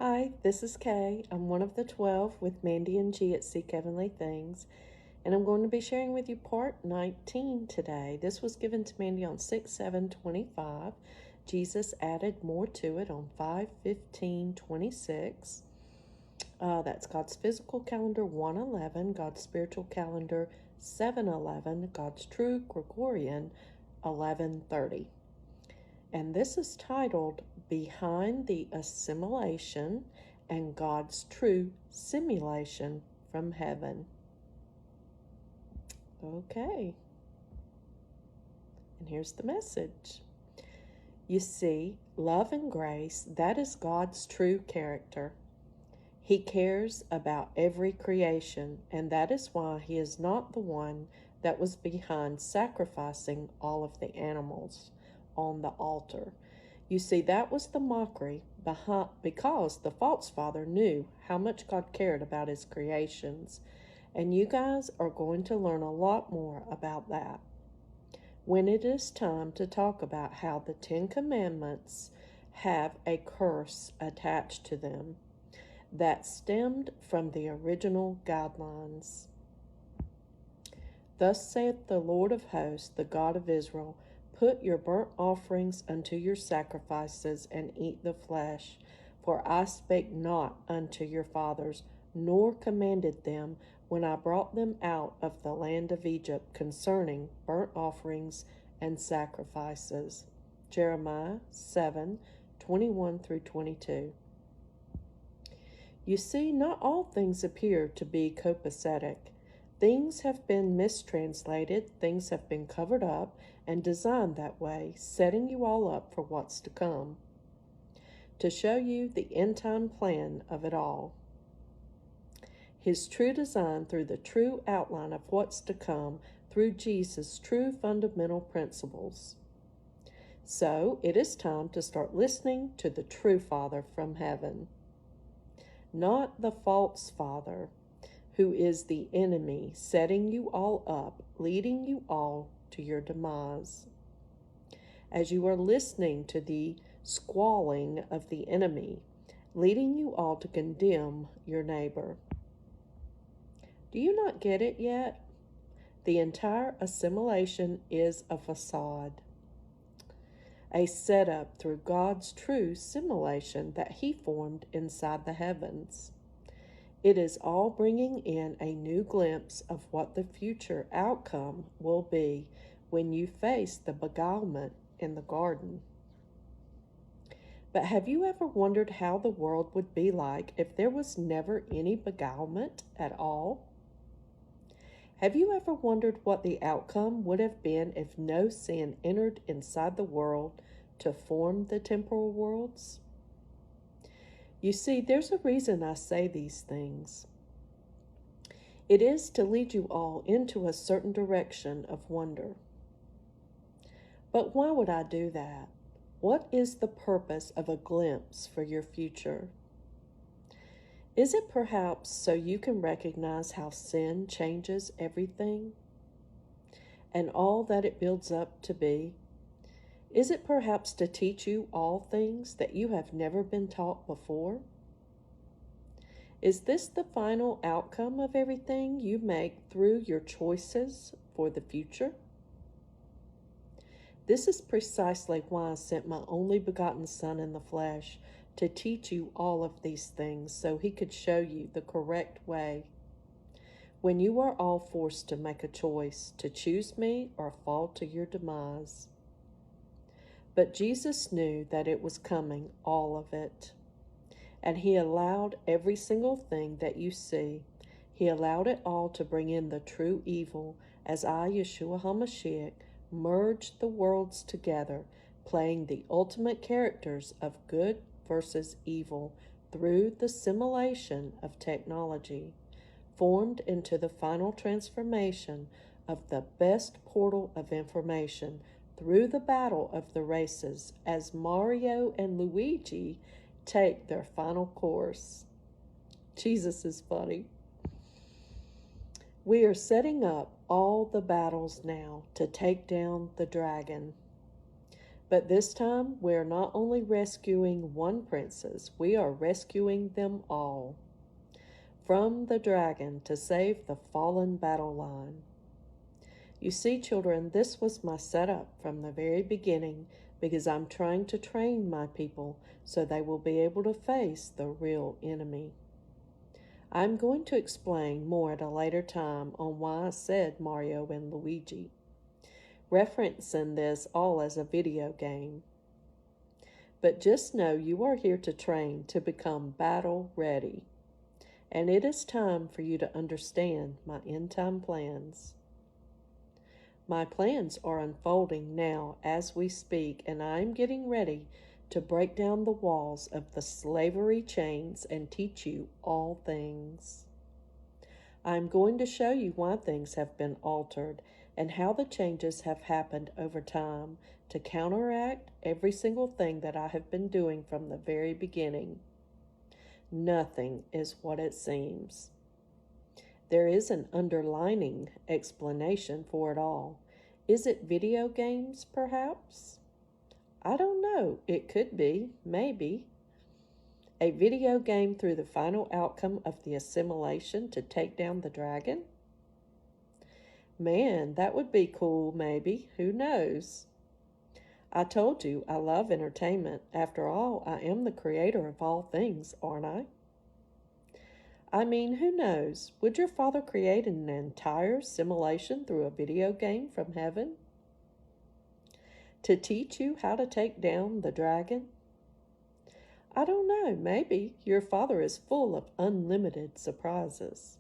Hi, this is Kay. I'm one of the 12 with Mandi and G at Seek Heavenly Things, and I'm going to be sharing with you part 19 today. This was given to Mandi on 6/7/25. Jesus added more to it on 5/15/26. That's God's physical calendar 1/11, God's spiritual calendar 7/11, God's true Gregorian 11/30. And this is titled Behind the Assimilation and God's True Simulation from Heaven. Okay. And here's the message. You see, love and grace, that is God's true character. He cares about every creation, and that is why He is not the one that was behind sacrificing all of the animals on the altar. You see, that was the mockery because the false father knew how much God cared about His creations. And you guys are going to learn a lot more about that when it is time to talk about how the 10 Commandments have a curse attached to them that stemmed from the original guidelines. Thus saith the Lord of hosts, the God of Israel, Put your burnt offerings unto your sacrifices, and eat the flesh. For I spake not unto your fathers, nor commanded them, when I brought them out of the land of Egypt, concerning burnt offerings and sacrifices. Jeremiah 7:21-22. You see, not all things appear to be copacetic. Things have been mistranslated, things have been covered up and designed that way, setting you all up for what's to come, to show you the end-time plan of it all. His true design through the true outline of what's to come through Jesus' true fundamental principles. So it is time to start listening to the true Father from heaven, not the false father, who is the enemy, setting you all up, leading you all to your demise. As you are listening to the squalling of the enemy, leading you all to condemn your neighbor. Do you not get it yet? The entire assimilation is a facade, a setup through God's true simulation that He formed inside the heavens. It is all bringing in a new glimpse of what the future outcome will be when you face the beguilement in the garden. But have you ever wondered how the world would be like if there was never any beguilement at all? Have you ever wondered what the outcome would have been if no sin entered inside the world to form the temporal worlds? You see, there's a reason I say these things. It is to lead you all into a certain direction of wonder. But why would I do that? What is the purpose of a glimpse for your future? Is it perhaps so you can recognize how sin changes everything and all that it builds up to be? Is it perhaps to teach you all things that you have never been taught before? Is this the final outcome of everything you make through your choices for the future? This is precisely why I sent my only begotten Son in the flesh, to teach you all of these things so He could show you the correct way. When you are all forced to make a choice, to choose me or fall to your demise. But Jesus knew that it was coming, all of it. And He allowed every single thing that you see. He allowed it all to bring in the true evil, as I, Yeshua HaMashiach, merged the worlds together, playing the ultimate characters of good versus evil through the simulation of technology, formed into the final transformation of the best portal of information through the battle of the races as Mario and Luigi take their final course. Jesus is funny. We are setting up all the battles now to take down the dragon. But this time, we're not only rescuing one princess, we are rescuing them all from the dragon to save the fallen battle line. You see, children, this was my setup from the very beginning because I'm trying to train my people so they will be able to face the real enemy. I'm going to explain more at a later time on why I said Mario and Luigi, referencing this all as a video game. But just know you are here to train to become battle ready. And it is time for you to understand my end time plans. My plans are unfolding now as we speak, and I'm getting ready to break down the walls of the slavery chains and teach you all things. I'm going to show you why things have been altered and how the changes have happened over time to counteract every single thing that I have been doing from the very beginning. Nothing is what it seems. There is an underlining explanation for it all. Is it video games, perhaps? I don't know. It could be, maybe. A video game through the final outcome of the assimilation to take down the dragon? Man, that would be cool, maybe. Who knows? I told you I love entertainment. After all, I am the creator of all things, aren't I? I mean, who knows? Would your father create an entire simulation through a video game from heaven? To teach you how to take down the dragon? I don't know, maybe. Your father is full of unlimited surprises.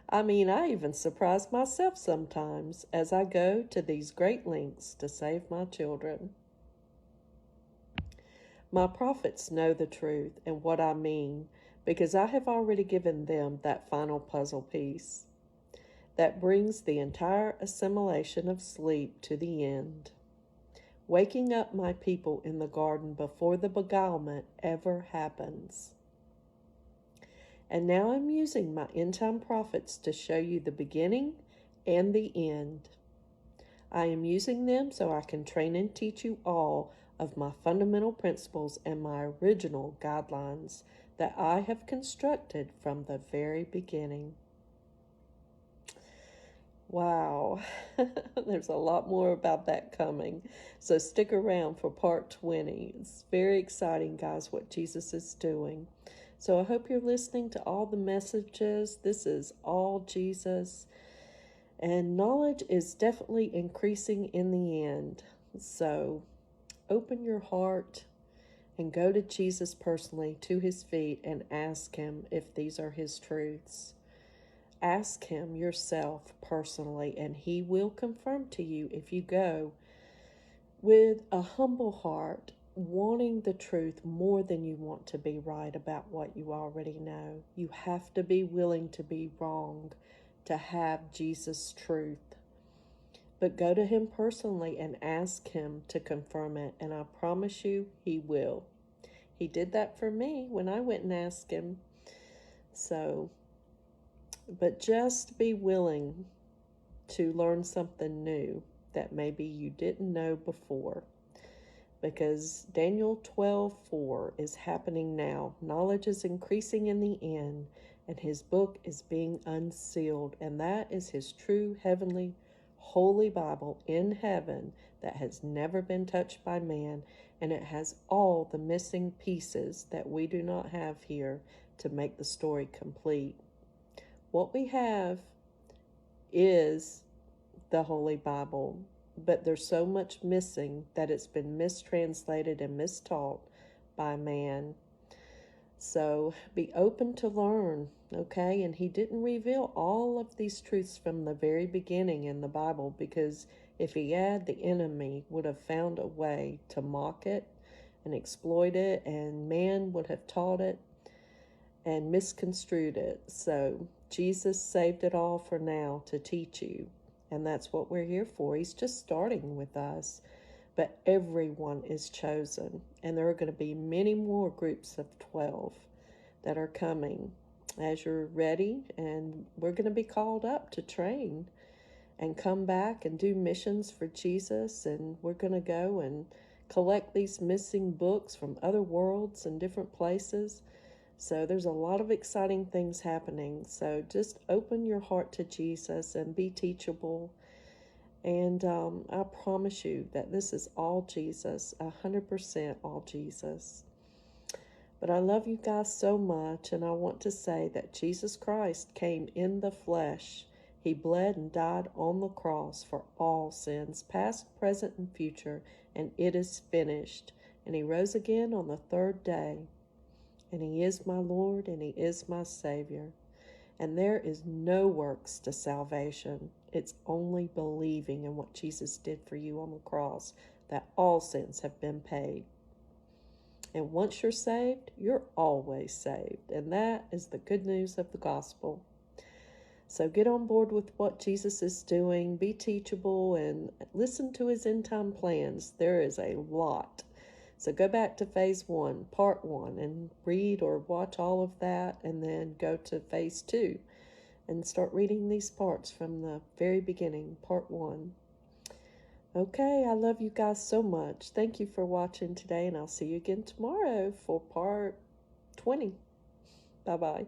I mean, I even surprise myself sometimes as I go to these great lengths to save my children. My prophets know the truth and what I mean, because I have already given them that final puzzle piece that brings the entire assimilation of sleep to the end, waking up my people in the garden before the beguilement ever happens. And now I'm using my end-time prophets to show you the beginning and the end. I am using them so I can train and teach you all of my fundamental principles and my original guidelines that I have constructed from the very beginning. Wow, there's a lot more about that coming. So stick around for part 20. It's very exciting, guys, what Jesus is doing. So I hope you're listening to all the messages. This is all Jesus. And knowledge is definitely increasing in the end. So open your heart and go to Jesus personally, to his feet, and ask him if these are his truths. Ask him yourself personally, and he will confirm to you if you go with a humble heart, wanting the truth more than you want to be right about what you already know. You have to be willing to be wrong to have Jesus' truth. But go to him personally and ask him to confirm it, and I promise you he will. He did that for me when I went and asked him. So, but just be willing to learn something new that maybe you didn't know before. Because Daniel 12:4 is happening now. Knowledge is increasing in the end, and his book is being unsealed. And that is his true heavenly Holy Bible in heaven that has never been touched by man, and it has all the missing pieces that we do not have here to make the story complete. What we have is the Holy Bible, but there's so much missing that it's been mistranslated and mistaught by man. So be open to learn, okay? And he didn't reveal all of these truths from the very beginning in the Bible, because if he had, the enemy would have found a way to mock it and exploit it, and man would have taught it and misconstrued it. So Jesus saved it all for now to teach you, and that's what we're here for. He's just starting with us. But everyone is chosen, and there are going to be many more groups of 12 that are coming as you're ready, and we're going to be called up to train and come back and do missions for Jesus. And we're going to go and collect these missing books from other worlds and different places. So there's a lot of exciting things happening. So just open your heart to Jesus and be teachable. And I promise you that this is all Jesus, 100% all Jesus. But I love you guys so much, and I want to say that Jesus Christ came in the flesh. He bled and died on the cross for all sins, past, present, and future, and it is finished. And he rose again on the third day. And he is my Lord, and he is my Savior. And there is no works to salvation. It's only believing in what Jesus did for you on the cross, that all sins have been paid. And once you're saved, you're always saved. And that is the good news of the gospel. So get on board with what Jesus is doing, be teachable, and listen to his end time plans. There is a lot. So go back to phase 1, part 1, and read or watch all of that, and then go to phase 2 and start reading these parts from the very beginning, part 1. Okay, I love you guys so much. Thank you for watching today, and I'll see you again tomorrow for part 20. Bye-bye.